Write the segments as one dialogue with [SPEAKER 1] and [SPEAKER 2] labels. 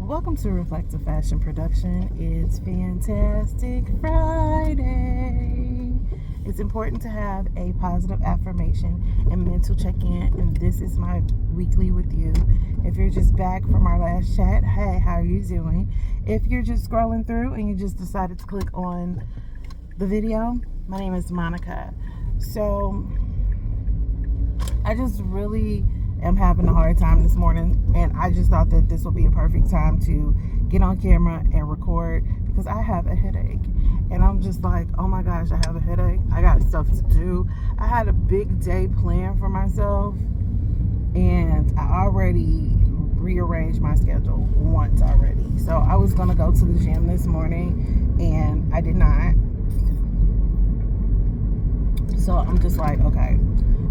[SPEAKER 1] Welcome to Reflective Fashion Production. It's Fantastic Friday. It's important to have a positive affirmation and mental check-in, and this is my weekly with you. If you're just back from our last chat, hey, how are you doing? If you're just scrolling through and you just decided to click on the video, my name is Monica. So I just really am having a hard time this morning, and I just thought that this would be a perfect time to get on camera and record because I have a headache. And I'm just like, oh my gosh, I have a headache. I got stuff to do. I had a big day planned for myself, and I already rearranged my schedule once already. So I was gonna go to the gym this morning and I did not. So I'm just like, okay,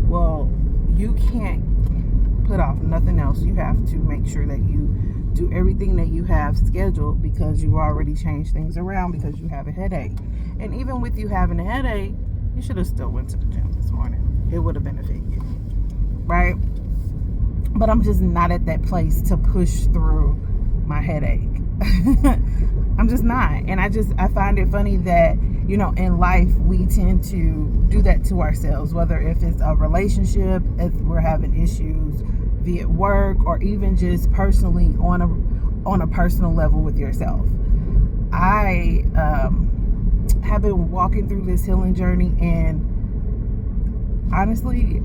[SPEAKER 1] well, you can't put off nothing else. You have to make sure that you do everything that you have scheduled because you already changed things around because you have a headache. And even with you having a headache, you should have still went to the gym this morning. It would have benefited you, right? But I'm just not at that place to push through my headache. I'm just not. And I find it funny that, you know, in life we tend to do that to ourselves, whether if it's a relationship, if we're having issues via work, or even just personally on a personal level with yourself. I have been walking through this healing journey, and honestly,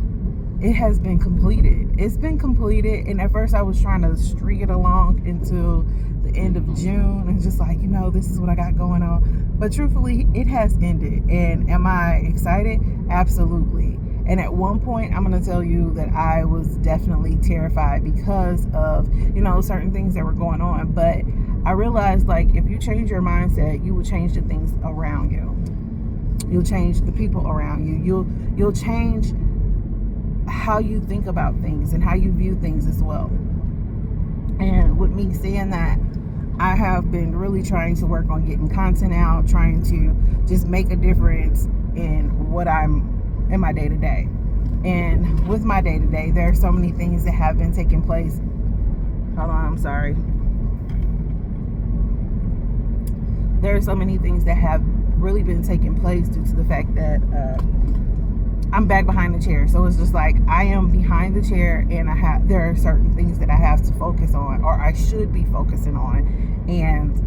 [SPEAKER 1] it has been completed. It's been completed, and at first I was trying to string it along until the end of June, and just like, you know, this is what I got going on. But truthfully, it has ended. And am I excited? Absolutely. And at one point, I'm going to tell you that I was definitely terrified because of, you know, certain things that were going on. But I realized, like, if you change your mindset, you will change the things around you. You'll change the people around you. You'll change how you think about things and how you view things as well. And with me saying that, I have been really trying to work on getting content out, trying to just make a difference in what I'm in my day-to-day. And with my day-to-day, there are so many things that have been taking place. Hold on, I'm sorry. There are so many things that have really been taking place due to the fact that I'm back behind the chair. So it's just like I am behind the chair, and there are certain things that I have to focus on, or I should be focusing on, and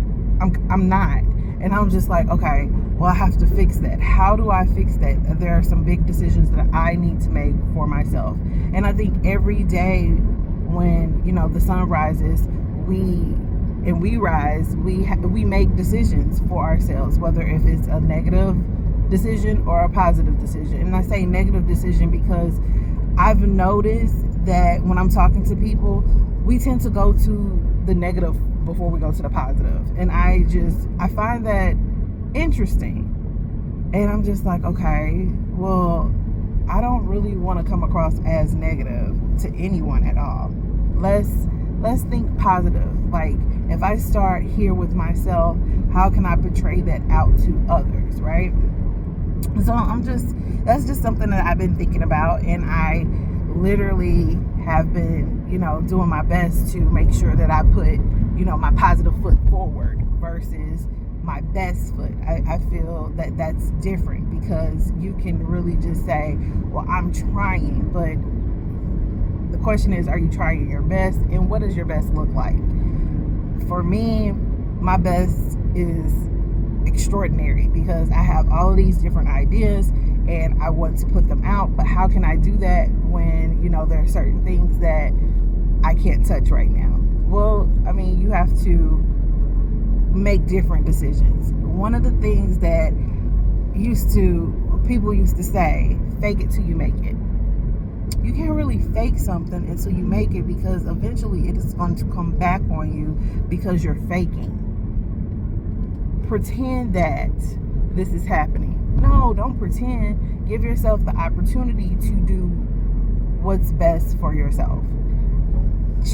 [SPEAKER 1] I'm not. And I'm just like, okay, well, I have to fix that. How do I fix that? There are some big decisions that I need to make for myself. And I think every day when, you know, the sun rises, we rise, we make decisions for ourselves, whether if it's a negative decision or a positive decision. And I say negative decision because I've noticed that when I'm talking to people, we tend to go to the negative before we go to the positive. And I find that interesting. And I'm just like, okay, well, I don't really want to come across as negative to anyone at all. Let's think positive. Like, if I start here with myself, how can I portray that out to others, right? So that's just something that I've been thinking about, and I literally have been, you know, doing my best to make sure that I put, you know, my positive foot forward versus my best foot. I feel that that's different because you can really just say, well, I'm trying, but the question is, are you trying your best, and what does your best look like? For me, my best is extraordinary because I have all of these different ideas and I want to put them out, but how can I do that when, you know, there are certain things that I can't touch right now? Well, I mean, you have to make different decisions. One of the things that people used to say, fake it till you make it. You can't really fake something until you make it, because eventually it is going to come back on you because you're faking. Pretend that this is happening. No, don't pretend. Give yourself the opportunity to do what's best for yourself.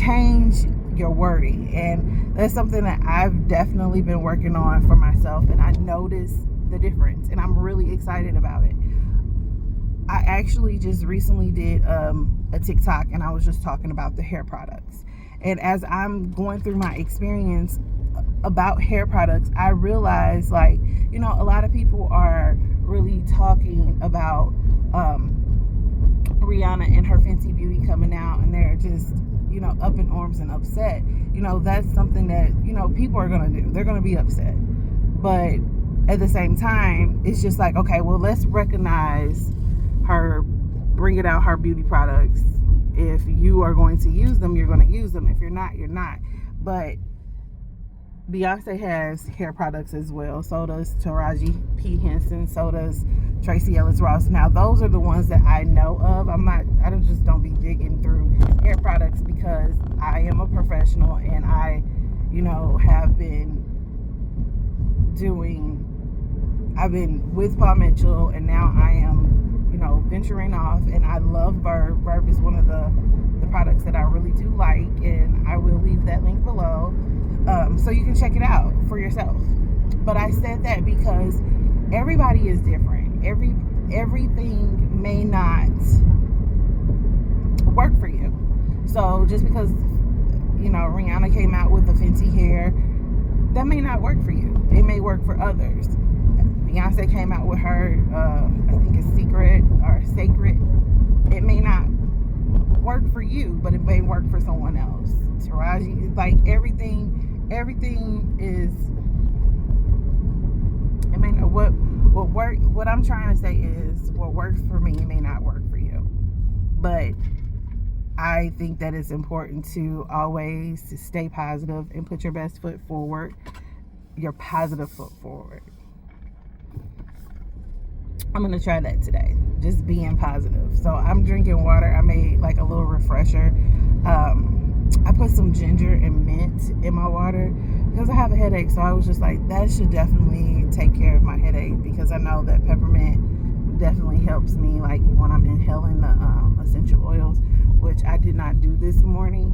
[SPEAKER 1] Change your wording. And that's something that I've definitely been working on for myself, and I notice the difference, and I'm really excited about it. I actually just recently did a TikTok, and I was just talking about the hair products. And as I'm going through my experience about hair products, I realize, like, you know, a lot of people are really talking about Rihanna and her Fenty Beauty coming out, and they're just, you know, up in arms and upset. You know, that's something that, you know, people are going to do. They're going to be upset. But at the same time, it's just like, okay, well, let's recognize her bringing out her beauty products. If you are going to use them, you're going to use them. If you're not, you're not. But Beyonce has hair products as well. So does Taraji P. Henson. So does Tracy Ellis Ross. Now, those are the ones that I know of. I don't be digging through hair products, because I am a professional, and I, you know, have been I've been with Paul Mitchell, and now I am, you know, venturing off, and I love Verb. Verb is one of the products that I really do like, and I will leave that link below, so you can check it out for yourself. But I said that because everybody is different. Everything may not work for you. So just because, you know, Rihanna came out with the Fenty hair, that may not work for you. It may work for others. Beyonce came out with her, I think it's Secret or Sacred. It may not work for you, but it may work for someone else. Taraji, like everything is. It may not what I'm trying to say is, what works for me may not work for you. But I think that it's important to always stay positive and put your best foot forward, your positive foot forward. I'm going to try that today, just being positive. So I'm drinking water. I made like a little refresher. I put some ginger and mint in my water because I have a headache. So I was just like, that should definitely take care of my headache, because I know that peppermint definitely helps me, like when I'm inhaling the essential oils, which I did not do this morning.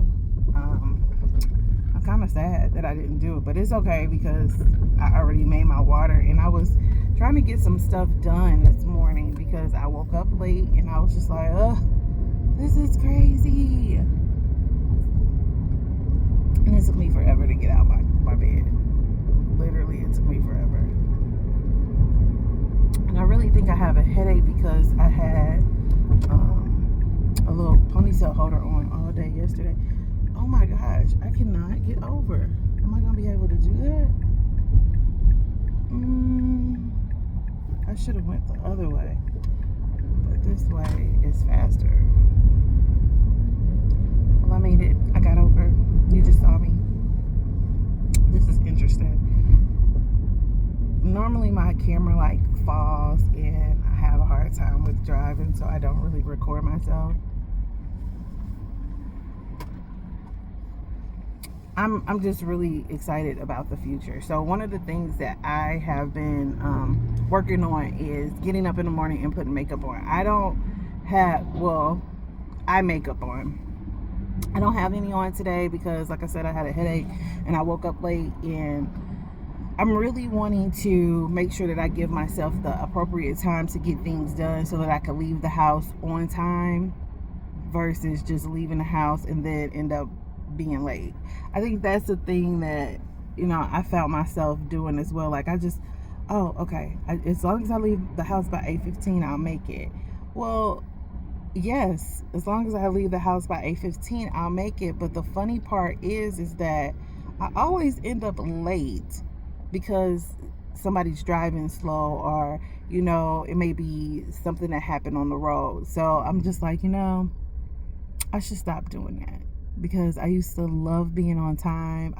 [SPEAKER 1] I'm kind of sad that I didn't do it, but it's okay because I already made my water, and I was trying to get some stuff done this morning because I woke up late, and I was just like, ugh, this is crazy. And it took me forever to get out my bed. Literally, it took me forever. And I really think I have a headache because I had a little ponytail holder on all day yesterday. Oh my gosh, I cannot get over. Am I going to be able to do that? I should have went the other way, but this way is faster. Well, I made it. I got over. You just saw me. This is interesting. Normally my camera like falls, and I have a hard time with driving, so I don't really record myself. I'm just really excited about the future. So one of the things that I have been working on is getting up in the morning and putting makeup on. I makeup on. I don't have any on today because, like I said, I had a headache and I woke up late, and I'm really wanting to make sure that I give myself the appropriate time to get things done so that I can leave the house on time versus just leaving the house and then end up being late. I think that's the thing that, you know, I found myself doing as well. Like as long as I leave the house by 8:15, I'll make it. Well, yes, as long as I leave the house by 8:15, I'll make it. But the funny part is that I always end up late because somebody's driving slow, or, you know, it may be something that happened on the road. So I'm just like, you know, I should stop doing that, because I used to love being on time.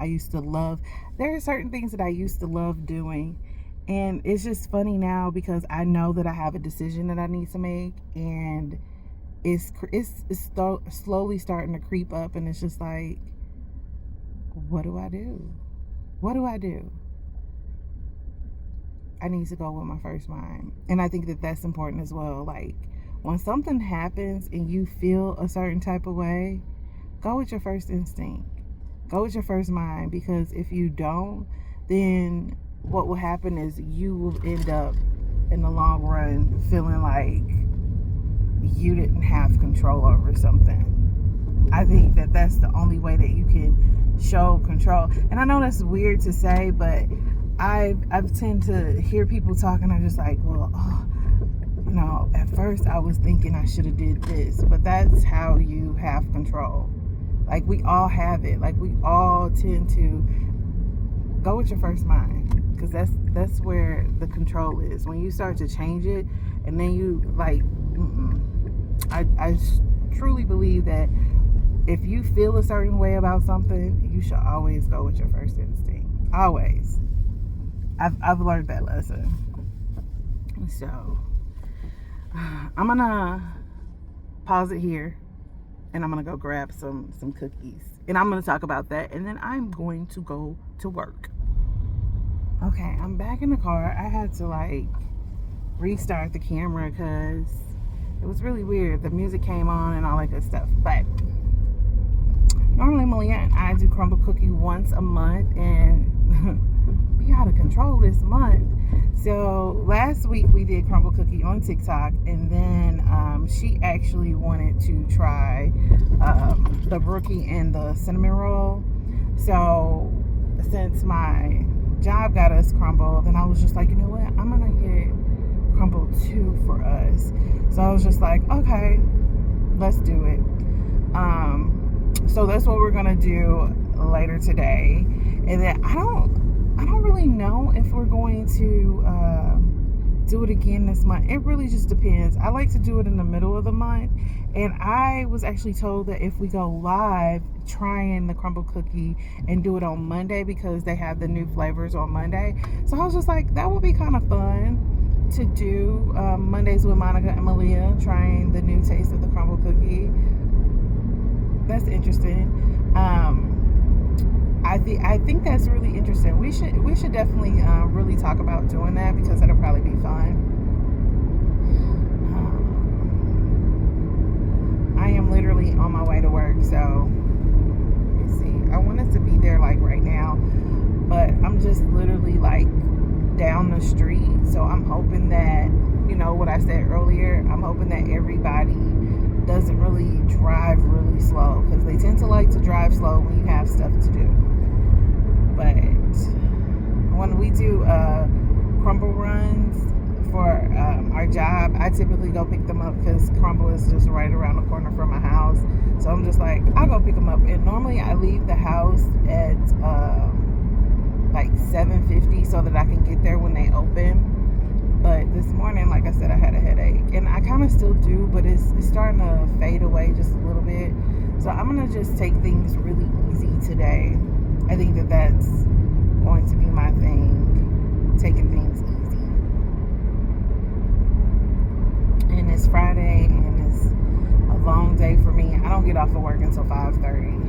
[SPEAKER 1] There are certain things that I used to love doing. And it's just funny now because I know that I have a decision that I need to make, and it's slowly starting to creep up, and it's just like, what do I do? What do I do? I need to go with my first mind. And I think that that's important as well. Like, when something happens and you feel a certain type of way, go with your first instinct. Go with your first mind, because if you don't, then what will happen is you will end up in the long run feeling like you didn't have control over something. I think that that's the only way that you can show control. And I know that's weird to say, but I've tend to hear people talking. I'm just like, well, at first I was thinking I should have did this, but that's how you have control. Like, we all have it. Like, we all tend to go with your first mind, because that's where the control is. When you start to change it, and then you like, I truly believe that if you feel a certain way about something, you should always go with your first instinct. Always. I've learned that lesson. So I'm gonna pause it here, and I'm gonna go grab some cookies, and I'm gonna talk about that, and then I'm going to go to work. Okay, I'm back in the car. I had to like restart the camera because it was really weird. The music came on and all that good stuff. But normally Malia and I do crumble cookie once a month, and we out of control this month. So last week we did crumble cookie on TikTok, and then she actually wanted to try the brookie and the cinnamon roll. So since my job got us crumble, then I was just like, you know what, I'm gonna get crumble 2 for us. So I was just like, okay, let's do it. So that's what we're gonna do later today. And then I don't really know if we're going to do it again this month. It really just depends. I like to do it in the middle of the month, and I was actually told that if we go live trying the crumble cookie and do it on Monday, because they have the new flavors on Monday. So I was just like, that would be kind of fun to do Mondays with Monica and Malia, trying the new taste of the crumble cookie. That's interesting. I think that's really interesting. We should definitely really talk about doing that, because that'll probably be fun. I am literally on my way to work, so let's see. I wanted to be there like right now, but I'm just literally like down the street. So I'm hoping that, what I said earlier, I'm hoping that everybody doesn't really drive really slow, because they tend to like to drive slow when you have stuff to do. But when we do crumble runs for our job, I typically go pick them up, because crumble is just right around the corner from my house. So I'm just like, I'll go pick them up. And normally I leave the house at like 7:50 so that I can get there when they open. But this morning, like I said, I had a headache, and I kind of still do, but it's starting to fade away just a little bit. So I'm gonna just take things really easy today. I think that that's going to be my thing, taking things easy. And it's Friday, and it's a long day for me. I don't get off of work until 5:30.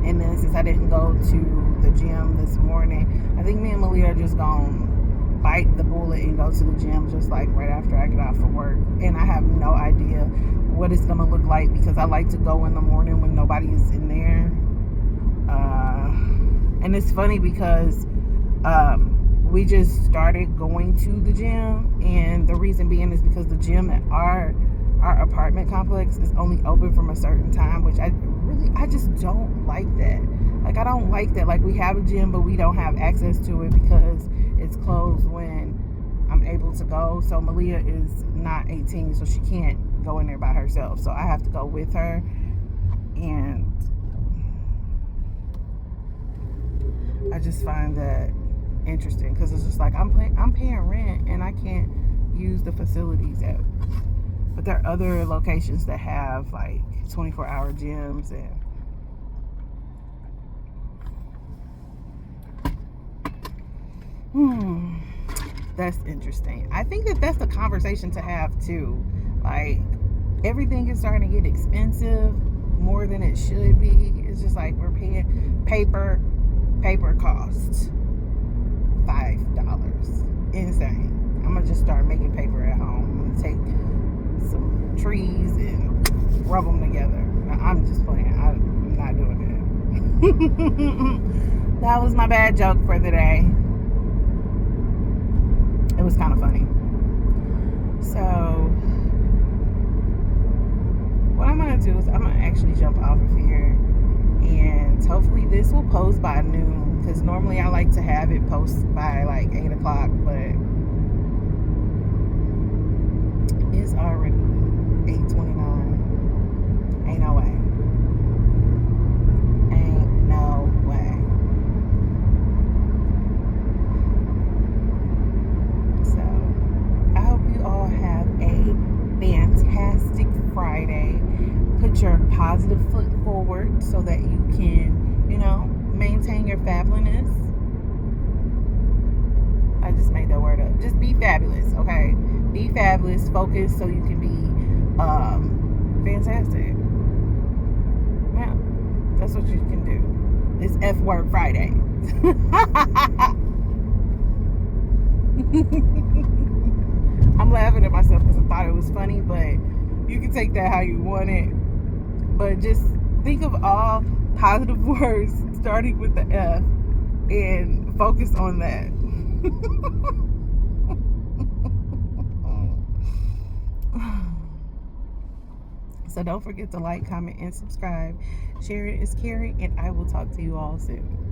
[SPEAKER 1] And then since I didn't go to the gym this morning, I think me and Malia are just gonna bite the bullet and go to the gym just like right after I get off of work. And I have no idea what it's gonna look like, because I like to go in the morning when nobody is in there. And it's funny because we just started going to the gym, and the reason being is because the gym at our apartment complex is only open from a certain time, which I just don't like that. Like, I don't like that. Like, we have a gym, but we don't have access to it because it's closed when I'm able to go. So Malia is not 18, so she can't go in there by herself. So I have to go with her. And I just find that interesting, because it's just like I'm paying rent and I can't use the facilities but there are other locations that have like 24-hour gyms. And that's interesting. I think that that's the conversation to have too. Like, everything is starting to get expensive more than it should be. It's just like we're paying paper costs $5. Insane. I'm gonna just start making paper at home. I'm gonna take some trees and rub them together. Now, I'm just playing. I'm not doing that. That was my bad joke for the day. It was kind of funny. So what I'm gonna do is I'm gonna actually jump off of here, and hopefully this will post by noon, because normally I like to have it post by like 8 o'clock, but it's already 8:29. Ain't no way. Ain't no way. So I hope you all have a fantastic Friday. Put your positive foot forward so that you can, maintain your fabulous. I just made that word up. Just be fabulous, okay? Be fabulous. Focus so you can be fantastic. Yeah, that's what you can do. It's F word Friday. I'm laughing at myself because I thought it was funny, but you can take that how you want it. But just think of all positive words starting with the F and focus on that. So don't forget to like, comment, and subscribe. Sharon is Carrie, and I will talk to you all soon.